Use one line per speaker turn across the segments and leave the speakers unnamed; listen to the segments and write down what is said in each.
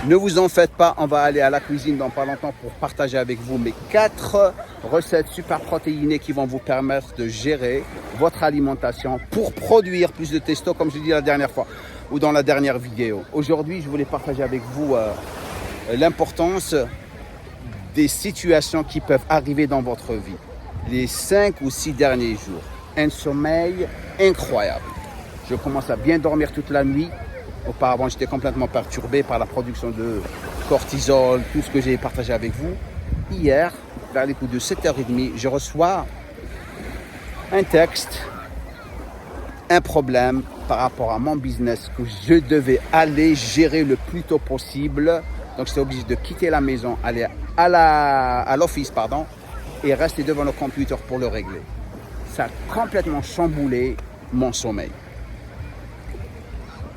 Ne vous en faites pas, on va aller à la cuisine dans pas longtemps pour partager avec vous mes 4 recettes super protéinées qui vont vous permettre de gérer votre alimentation pour produire plus de testo, comme je l'ai dit la dernière fois ou dans la dernière vidéo. Aujourd'hui, je voulais partager avec vous l'importance des situations qui peuvent arriver dans votre vie. Les 5 ou 6 derniers jours. Un sommeil incroyable. Je commence à bien dormir toute la nuit. Auparavant, j'étais complètement perturbé par la production de cortisol, tout ce que j'ai partagé avec vous. Hier, vers les coups de 7h30, je reçois un texte, un problème par rapport à mon business que je devais aller gérer le plus tôt possible. Donc, j'étais obligé de quitter la maison, aller à l'office, et rester devant le computer pour le régler. Ça a complètement chamboulé mon sommeil.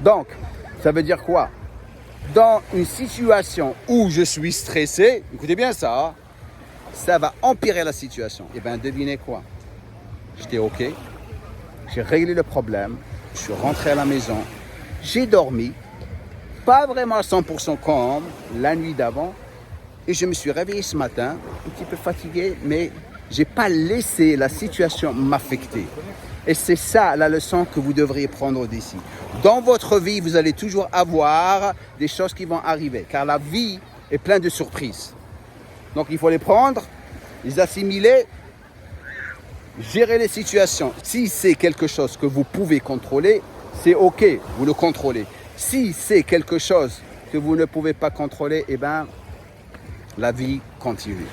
Donc, ça veut dire quoi? Dans une situation où je suis stressé, écoutez bien ça, ça va empirer la situation. Et bien, devinez quoi? J'étais OK, j'ai réglé le problème, je suis rentré à la maison, j'ai dormi, pas vraiment à 100% comme la nuit d'avant, et je me suis réveillé ce matin, un petit peu fatigué, mais je n'ai pas laissé la situation m'affecter. Et c'est ça la leçon que vous devriez prendre d'ici. Dans votre vie, vous allez toujours avoir des choses qui vont arriver, car la vie est pleine de surprises. Donc il faut les prendre, les assimiler, gérer les situations. Si c'est quelque chose que vous pouvez contrôler, c'est OK, vous le contrôlez. Si c'est quelque chose que vous ne pouvez pas contrôler, eh bien, la vie continue.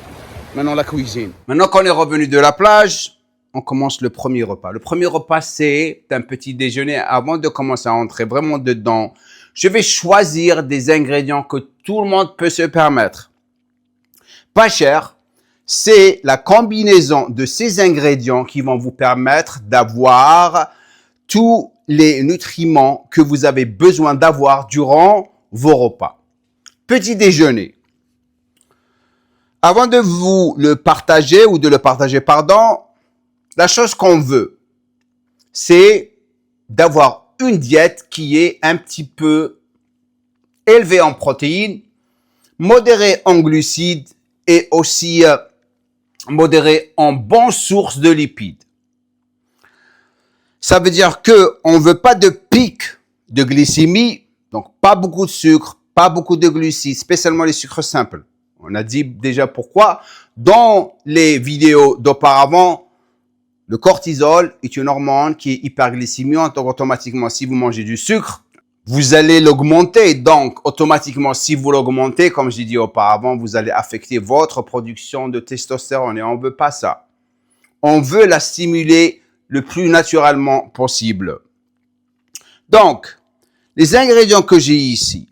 Maintenant, la cuisine. Maintenant qu'on est revenu de la plage, on commence le premier repas. Le premier repas, c'est un petit déjeuner. Avant de commencer à entrer vraiment dedans, je vais choisir des ingrédients que tout le monde peut se permettre. Pas cher. C'est la combinaison de ces ingrédients qui vont vous permettre d'avoir tous les nutriments que vous avez besoin d'avoir durant vos repas. Petit déjeuner. Avant de vous le partager ou de le partager, la chose qu'on veut, c'est d'avoir une diète qui est un petit peu élevée en protéines, modérée en glucides et aussi modérée en bonnes sources de lipides. Ça veut dire que on veut pas de pic de glycémie, donc pas beaucoup de sucre, pas beaucoup de glucides, spécialement les sucres simples. On a dit déjà pourquoi. Dans les vidéos d'auparavant, le cortisol est une hormone qui est hyperglycémiante. Donc, automatiquement, si vous mangez du sucre, vous allez l'augmenter. Donc, automatiquement, si vous l'augmentez, comme j'ai dit auparavant, vous allez affecter votre production de testostérone. Et on ne veut pas ça. On veut la stimuler le plus naturellement possible. Donc, les ingrédients que j'ai ici,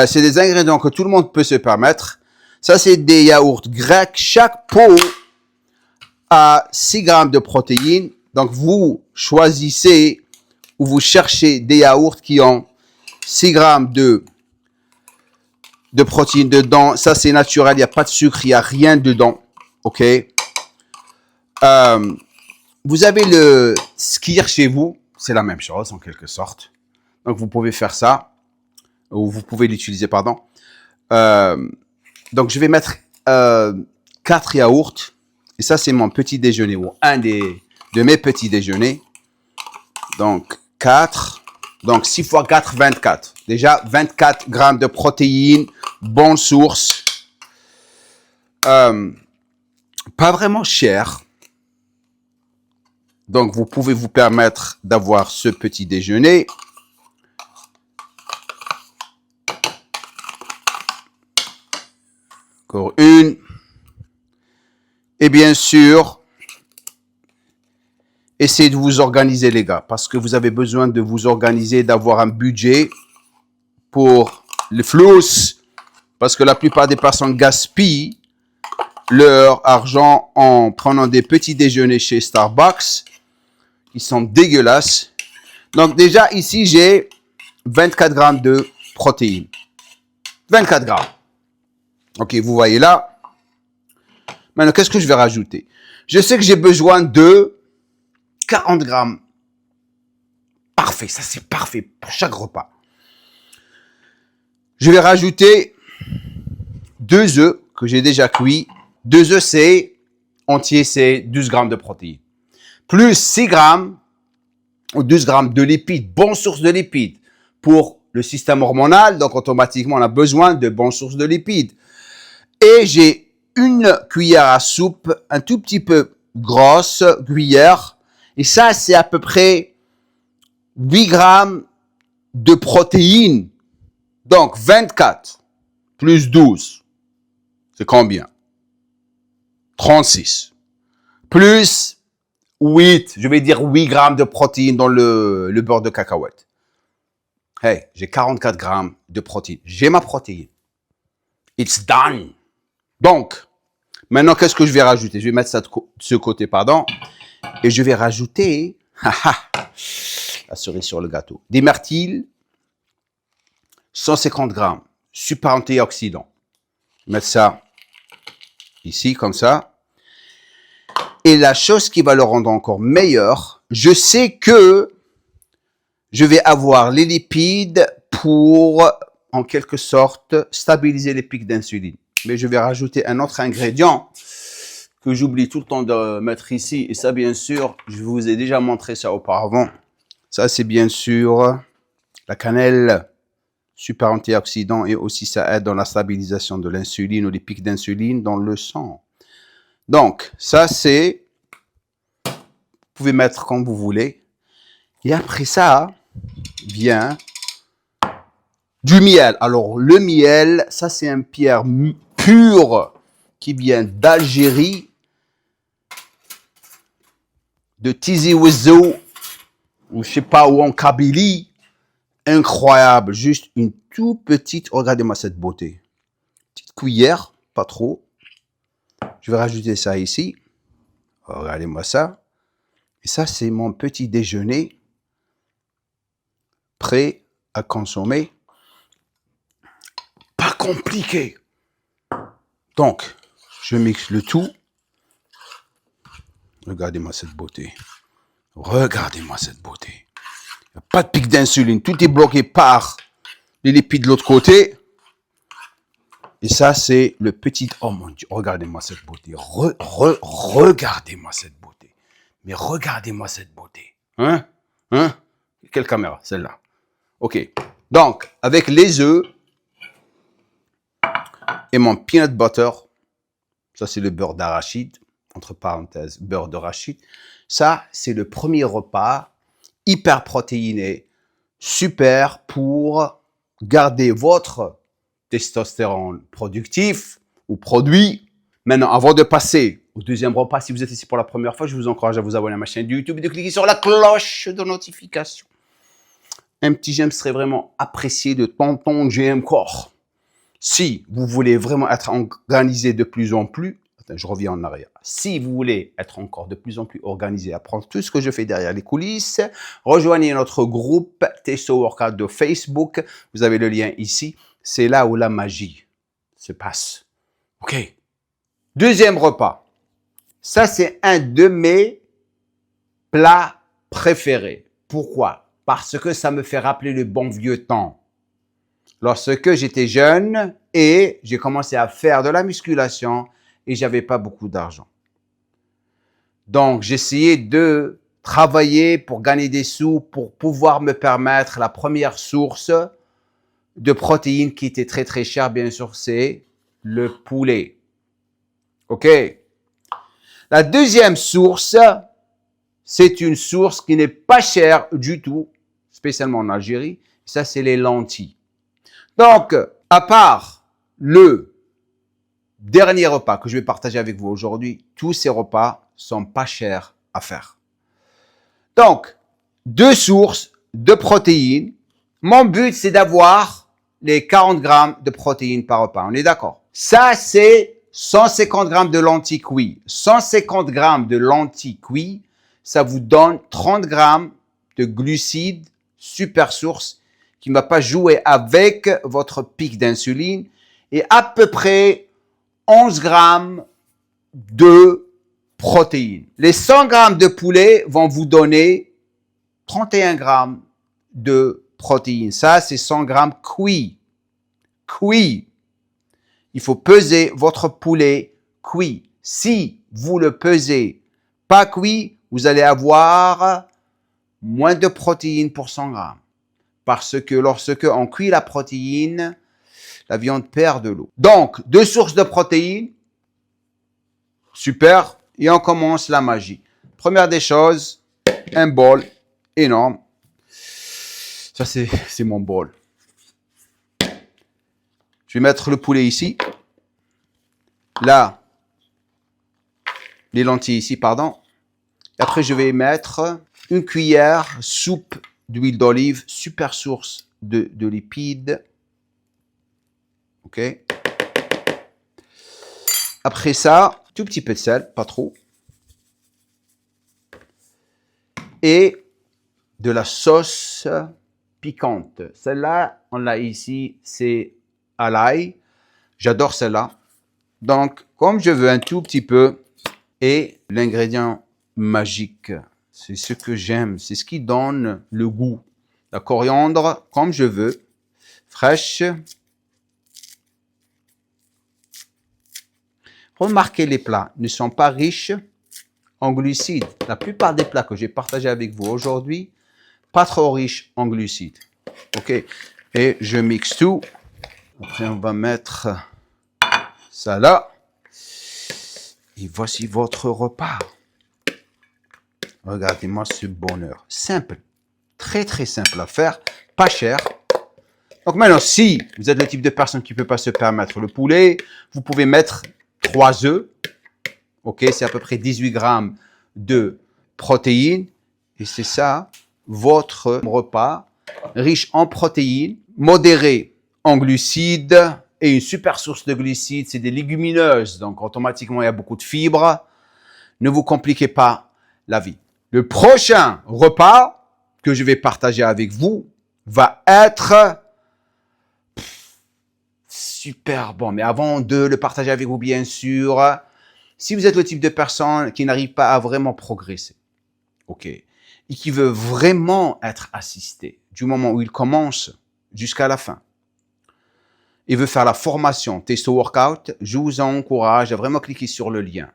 c'est des ingrédients que tout le monde peut se permettre. Ça, c'est des yaourts grecs. Chaque pot a 6 grammes de protéines. Donc, vous choisissez ou vous cherchez des yaourts qui ont 6 grammes de protéines dedans. Ça, c'est naturel. Il n'y a pas de sucre. Il n'y a rien dedans. OK? Vous avez le skyr chez vous. C'est la même chose, en quelque sorte. Donc, vous pouvez faire ça. Ou vous pouvez l'utiliser, pardon. Donc, je vais mettre 4 yaourts. Et ça, c'est mon petit déjeuner ou un de mes petits déjeuners. Donc, 4. Donc, 6 fois 4, 24. Déjà, 24 grammes de protéines. Bonne source. Pas vraiment cher. Donc, vous pouvez vous permettre d'avoir ce petit déjeuner. Encore une. Et bien sûr, essayez de vous organiser, les gars, parce que vous avez besoin de vous organiser, d'avoir un budget pour le flous, parce que la plupart des personnes gaspillent leur argent en prenant des petits déjeuners chez Starbucks, qui sont dégueulasses. Donc déjà, ici, j'ai 24 grammes de protéines. 24 grammes. OK, vous voyez là. Maintenant, qu'est-ce que je vais rajouter? Je sais que j'ai besoin de 40 grammes. Parfait, ça c'est parfait pour chaque repas. Je vais rajouter 2 œufs que j'ai déjà cuits. 2 œufs, c'est entier, c'est 12 grammes de protéines. Plus 6 grammes ou 12 grammes de lipides, bonne source de lipides pour le système hormonal. Donc, automatiquement, on a besoin de bonnes sources de lipides. Et j'ai une cuillère à soupe, un tout petit peu grosse cuillère. Et ça, c'est à peu près 8 grammes de protéines. Donc, 24 plus 12, c'est combien? 36. Plus 8, je vais dire 8 grammes de protéines dans le beurre de cacahuète. Hey, j'ai 44 grammes de protéines. J'ai ma protéine. It's done. Donc, maintenant, qu'est-ce que je vais rajouter? Je vais mettre ça de ce côté, pardon. Et je vais rajouter, la cerise sur le gâteau, des myrtilles, 150 grammes, super antioxydant. Mettre ça ici, comme ça. Et la chose qui va le rendre encore meilleur, je sais que je vais avoir les lipides pour, en quelque sorte, stabiliser les pics d'insuline. Mais je vais rajouter un autre ingrédient que j'oublie tout le temps de mettre ici. Et ça, bien sûr, je vous ai déjà montré ça auparavant. Ça, c'est bien sûr la cannelle, super antioxydant, et aussi ça aide dans la stabilisation de l'insuline ou les pics d'insuline dans le sang. Donc, ça, c'est, vous pouvez mettre comme vous voulez. Et après ça, vient du miel. Alors, le miel, ça, c'est un pierre pur qui vient d'Algérie, de Tizi Ouzou, ou je sais pas où, en Kabylie. Incroyable, juste une toute petite, regardez-moi cette beauté. Petite cuillère, pas trop. Je vais rajouter ça ici. Regardez-moi ça. Et ça, c'est mon petit déjeuner prêt à consommer. Pas compliqué. Donc, je mixe le tout. Regardez-moi cette beauté. Regardez-moi cette beauté. Il n'y a pas de pic d'insuline. Tout est bloqué par les lipides de l'autre côté. Et ça, c'est le petit... Oh mon Dieu, regardez-moi cette beauté. Regardez-moi cette beauté. Mais regardez-moi cette beauté. Hein? Quelle caméra? Celle-là. OK. Donc, avec les œufs et mon peanut butter, ça, c'est le beurre d'arachide, entre parenthèses, beurre d'arachide. Ça, c'est le premier repas hyper protéiné, super pour garder votre testostérone productif ou produit. Maintenant, avant de passer au deuxième repas, si vous êtes ici pour la première fois, je vous encourage à vous abonner à ma chaîne YouTube et de cliquer sur la cloche de notification. Un petit j'aime serait vraiment apprécié de Tonton GM Core. Si vous voulez vraiment être organisé de plus en plus, je reviens en arrière. Si vous voulez être encore de plus en plus organisé, apprendre tout ce que je fais derrière les coulisses, rejoignez notre groupe Testo Workout de Facebook. Vous avez le lien ici. C'est là où la magie se passe. OK. Deuxième repas. Ça, c'est un de mes plats préférés. Pourquoi? Parce que ça me fait rappeler le bon vieux temps. Lorsque j'étais jeune et j'ai commencé à faire de la musculation, et j'avais pas beaucoup d'argent. Donc, j'essayais de travailler pour gagner des sous, pour pouvoir me permettre la première source de protéines qui était très, très chère, bien sûr, c'est le poulet. OK? La deuxième source, c'est une source qui n'est pas chère du tout, spécialement en Algérie. Ça, c'est les lentilles. Donc, à part le dernier repas que je vais partager avec vous aujourd'hui, tous ces repas sont pas chers à faire. Donc, 2 sources de protéines. Mon but, c'est d'avoir les 40 grammes de protéines par repas. On est d'accord? Ça, c'est 150 grammes de lentilles cuites. 150 grammes de lentilles cuites, ça vous donne 30 grammes de glucides, super source, qui ne va pas jouer avec votre pic d'insuline, et à peu près 11 grammes de protéines. Les 100 grammes de poulet vont vous donner 31 grammes de protéines. Ça, c'est 100 grammes cuits. cuit. Il faut peser votre poulet cuit. Si vous le pesez pas cuit, vous allez avoir moins de protéines pour 100 grammes. Parce que lorsque on cuit la protéine, la viande perd de l'eau. Donc, 2 sources de protéines. Super. Et on commence la magie. Première des choses, un bol énorme. Ça, c'est mon bol. Je vais mettre le poulet ici. Là, les lentilles ici, pardon. Et après, je vais mettre une cuillère soupe d'huile d'olive, super source de lipides. OK. Après ça, tout petit peu de sel, pas trop. Et de la sauce piquante. Celle-là, on l'a ici, c'est à l'ail. J'adore celle-là. Donc, comme je veux un tout petit peu, et l'ingrédient magique, c'est ce que j'aime, c'est ce qui donne le goût. La coriandre, comme je veux, fraîche. Remarquez, les plats ne sont pas riches en glucides. La plupart des plats que j'ai partagés avec vous aujourd'hui, pas trop riches en glucides. OK. Et je mixe tout. Après, on va mettre ça là. Et voici votre repas. Regardez-moi ce bonheur. Simple. Très, très simple à faire. Pas cher. Donc maintenant, si vous êtes le type de personne qui ne peut pas se permettre le poulet, vous pouvez mettre 3 œufs. OK, c'est à peu près 18 grammes de protéines. Et c'est ça, votre repas, riche en protéines, modéré en glucides. Et une super source de glucides, c'est des légumineuses. Donc, automatiquement, il y a beaucoup de fibres. Ne vous compliquez pas la vie. Le prochain repas que je vais partager avec vous va être super bon. Mais avant de le partager avec vous, bien sûr, si vous êtes le type de personne qui n'arrive pas à vraiment progresser, OK, et qui veut vraiment être assisté du moment où il commence jusqu'à la fin, et veut faire la formation Testo Workout, je vous encourage à vraiment cliquer sur le lien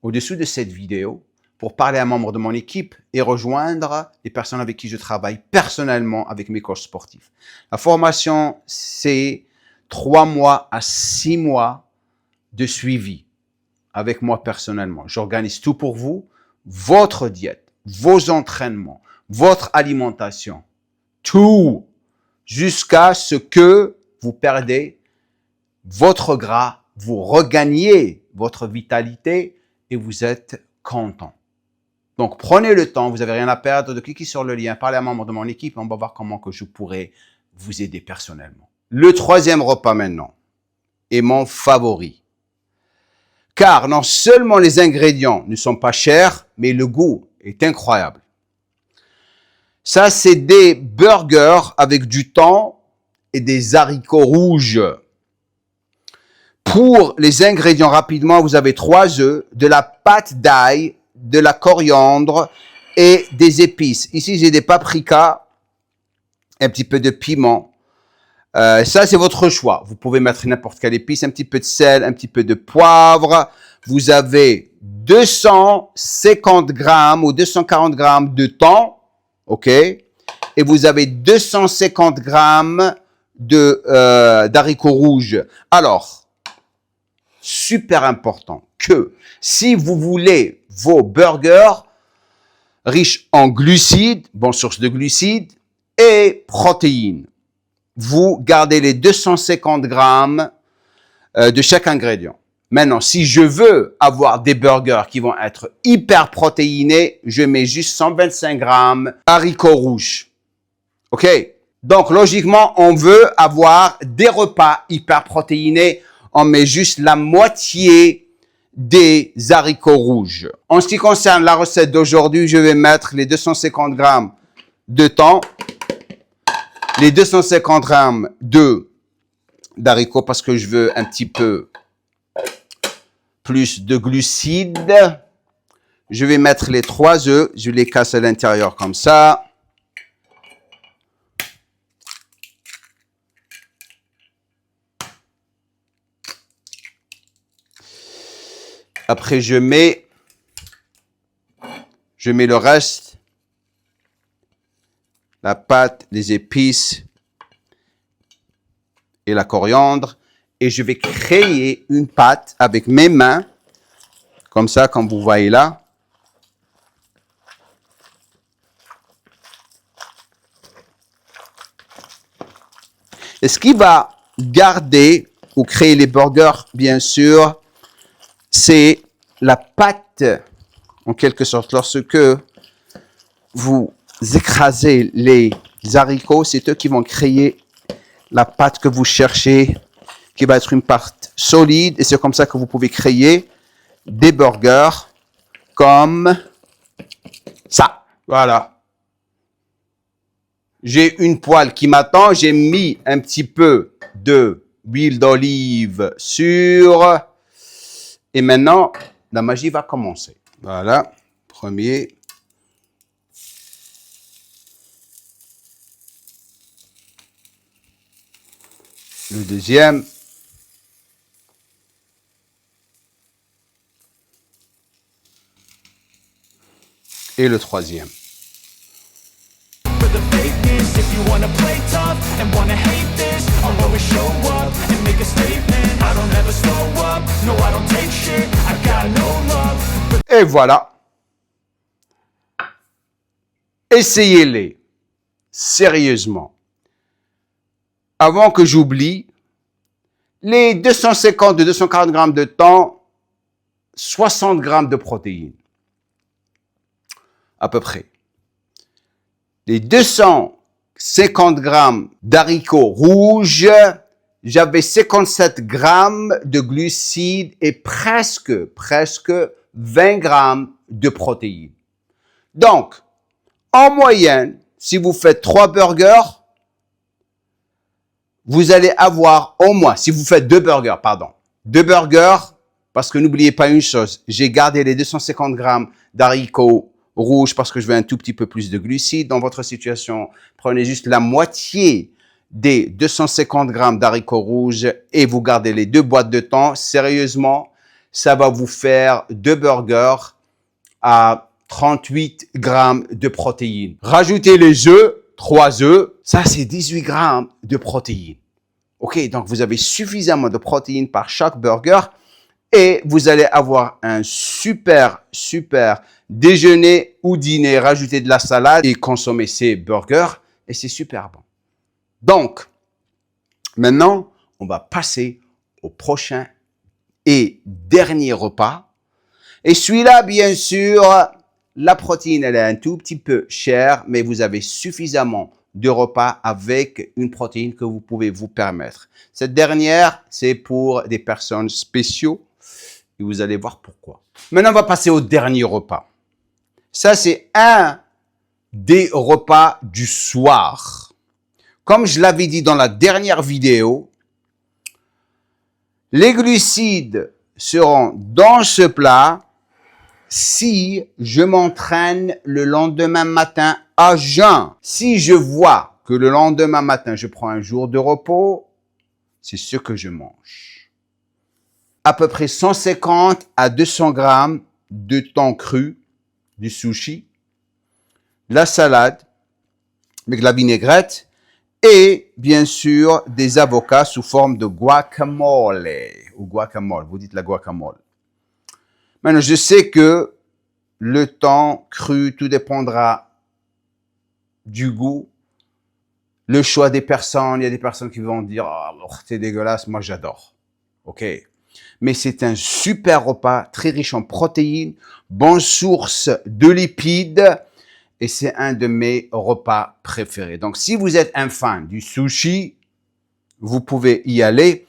au-dessous de cette vidéo pour parler à un membre de mon équipe et rejoindre les personnes avec qui je travaille personnellement avec mes coachs sportifs. La formation, c'est 3 mois à 6 mois de suivi avec moi personnellement. J'organise tout pour vous, votre diète, vos entraînements, votre alimentation, tout jusqu'à ce que vous perdez votre gras, vous regagnez votre vitalité et vous êtes content. Donc, prenez le temps, vous n'avez rien à perdre, de cliquer sur le lien, parlez à un membre de mon équipe, on va voir comment que je pourrais vous aider personnellement. Le 3e repas maintenant est mon favori. Car non seulement les ingrédients ne sont pas chers, mais le goût est incroyable. Ça, c'est des burgers avec du thon et des haricots rouges. Pour les ingrédients, rapidement, vous avez 3 œufs, de la pâte d'ail, de la coriandre et des épices. Ici, j'ai des paprikas, un petit peu de piment. Ça, c'est votre choix. Vous pouvez mettre n'importe quelle épice, un petit peu de sel, un petit peu de poivre. Vous avez 250 grammes ou 240 grammes de thon, OK? Et vous avez 250 grammes d'haricots rouges. Alors, super important que si vous voulez vos burgers riches en glucides, bonne source de glucides, et protéines, vous gardez les 250 grammes de chaque ingrédient. Maintenant, si je veux avoir des burgers qui vont être hyper protéinés, je mets juste 125 grammes haricots rouges. OK? Donc, logiquement, on veut avoir des repas hyper protéinés. On met juste la moitié des haricots rouges. En ce qui concerne la recette d'aujourd'hui, je vais mettre les 250 grammes de thon, les 250 grammes d'haricots parce que je veux un petit peu plus de glucides. Je vais mettre les 3 œufs, je les casse à l'intérieur comme ça. Après, je mets le reste, la pâte, les épices et la coriandre. Et je vais créer une pâte avec mes mains, comme ça, comme vous voyez là. Et ce qui va garder ou créer les burgers, bien sûr, c'est la pâte, en quelque sorte. Lorsque vous écrasez les haricots, c'est eux qui vont créer la pâte que vous cherchez, qui va être une pâte solide. Et c'est comme ça que vous pouvez créer des burgers comme ça. Voilà. J'ai une poêle qui m'attend. J'ai mis un petit peu d'huile d'olive sur. Et maintenant, la magie va commencer. Voilà. Premier. Le deuxième. Et le troisième. Et voilà. Essayez-les. Sérieusement. Avant que j'oublie, les 250 de 240 grammes de thon, 60 grammes de protéines. À peu près. Les 250 grammes d'haricots rouges, j'avais 57 grammes de glucides et presque 20 grammes de protéines. Donc, en moyenne, si vous faites 3 burgers, vous allez avoir au moins, si vous faites 2 burgers, parce que n'oubliez pas une chose, j'ai gardé les 250 grammes d'haricots rouges parce que je veux un tout petit peu plus de glucides. Dans votre situation, prenez juste la moitié des 250 grammes d'haricots rouges et vous gardez les 2 boîtes de thon. Sérieusement, ça va vous faire 2 burgers à 38 grammes de protéines. Rajoutez les œufs, 3 œufs, ça c'est 18 grammes de protéines. Ok, donc vous avez suffisamment de protéines par chaque burger et vous allez avoir un super déjeuner ou dîner. Rajoutez de la salade et consommez ces burgers et c'est super bon. Donc, maintenant, on va passer au prochain et dernier repas. Et celui-là, bien sûr, la protéine, elle est un tout petit peu chère, mais vous avez suffisamment de repas avec une protéine que vous pouvez vous permettre. Cette dernière, c'est pour des personnes spéciaux et vous allez voir pourquoi. Maintenant, on va passer au dernier repas. Ça, c'est un des repas du soir. Comme je l'avais dit dans la dernière vidéo, les glucides seront dans ce plat si je m'entraîne le lendemain matin à jeun. Si je vois que le lendemain matin, je prends un jour de repos, c'est ce que je mange. À peu près 150 à 200 grammes de thon cru, du sushi, de la salade avec de la vinaigrette et bien sûr des avocats sous forme de guacamole ou guacamole. Vous dites la guacamole. Maintenant, je sais que le thon cru, tout dépendra du goût, le choix des personnes. Il y a des personnes qui vont dire « Oh, c'est dégueulasse, moi j'adore. » Ok. Mais c'est un super repas, très riche en protéines, bonne source de lipides et c'est un de mes repas préférés. Donc, si vous êtes un fan du sushi, vous pouvez y aller.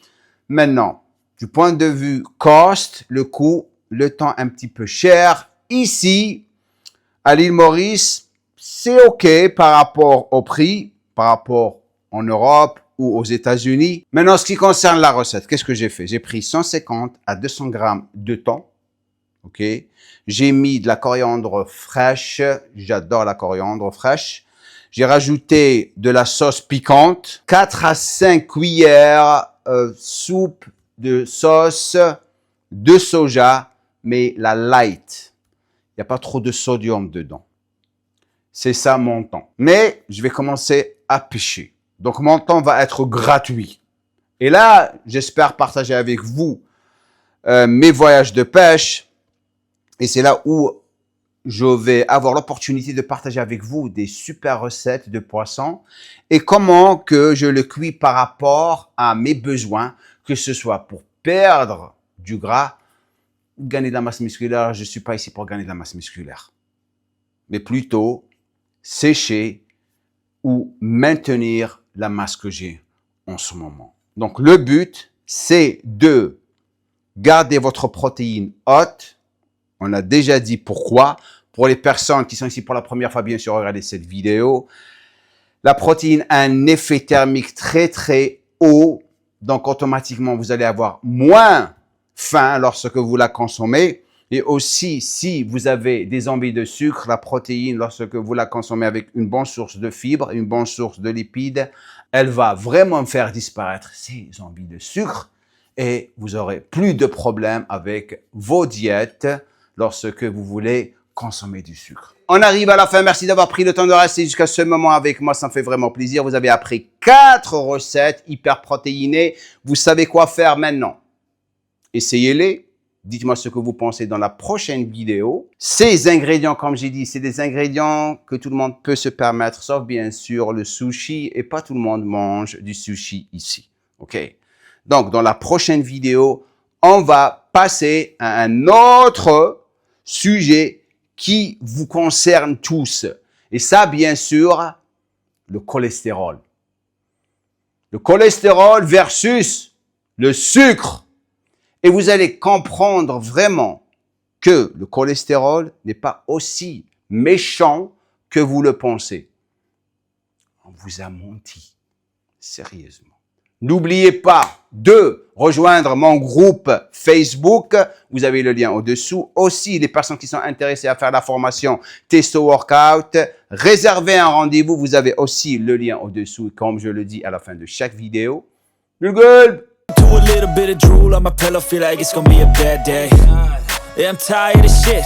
Maintenant, du point de vue cost, le coût, le temps un petit peu cher. Ici, à l'île Maurice, c'est OK par rapport au prix, par rapport en Europe ou aux États-Unis. Maintenant, ce qui concerne la recette, qu'est-ce que j'ai fait? J'ai pris 150 à 200 grammes de thon. OK? J'ai mis de la coriandre fraîche. J'adore la coriandre fraîche. J'ai rajouté de la sauce piquante. 4 à 5 cuillères soupe de sauce de soja mais la light. Il n'y a pas trop de sodium dedans. C'est ça mon temps. Mais je vais commencer à pêcher. Donc mon temps va être gratuit. Et là, j'espère partager avec vous mes voyages de pêche. Et c'est là où je vais avoir l'opportunité de partager avec vous des super recettes de poisson et comment que je le cuis par rapport à mes besoins, que ce soit pour perdre du gras ou gagner de la masse musculaire. Je ne suis pas ici pour gagner de la masse musculaire, mais plutôt sécher ou maintenir la masse que j'ai en ce moment. Donc, le but, c'est de garder votre protéine haute. On a déjà dit pourquoi. Pour les personnes qui sont ici pour la première fois, bien sûr, regardez cette vidéo. La protéine a un effet thermique très, très haut. Donc, automatiquement, vous allez avoir moins faim lorsque vous la consommez. Et aussi, si vous avez des envies de sucre, la protéine, lorsque vous la consommez avec une bonne source de fibres, une bonne source de lipides, elle va vraiment faire disparaître ces envies de sucre et vous aurez plus de problèmes avec vos diètes lorsque vous voulez consommer du sucre. On arrive à la fin. Merci d'avoir pris le temps de rester jusqu'à ce moment avec moi. Ça me fait vraiment plaisir. Vous avez appris 4 recettes hyper protéinées. Vous savez quoi faire maintenant. Essayez-les. Dites-moi ce que vous pensez dans la prochaine vidéo. Ces ingrédients, comme j'ai dit, c'est des ingrédients que tout le monde peut se permettre, sauf bien sûr le sushi. Et pas tout le monde mange du sushi ici. OK? Donc, dans la prochaine vidéo, on va passer à un autre sujet qui vous concerne tous. Et ça, bien sûr, le cholestérol. Le cholestérol versus le sucre. Et vous allez comprendre vraiment que le cholestérol n'est pas aussi méchant que vous le pensez. On vous a menti. Sérieusement. N'oubliez pas de rejoindre mon groupe Facebook. Vous avez le lien au-dessous. Aussi, les personnes qui sont intéressées à faire la formation Testo Workout, réservez un rendez-vous. Vous avez aussi le lien au-dessous, comme je le dis à la fin de chaque vidéo. Google!
Do a little bit of drool on my pillow, feel like it's gonna be a bad day. Yeah, I'm tired of shit.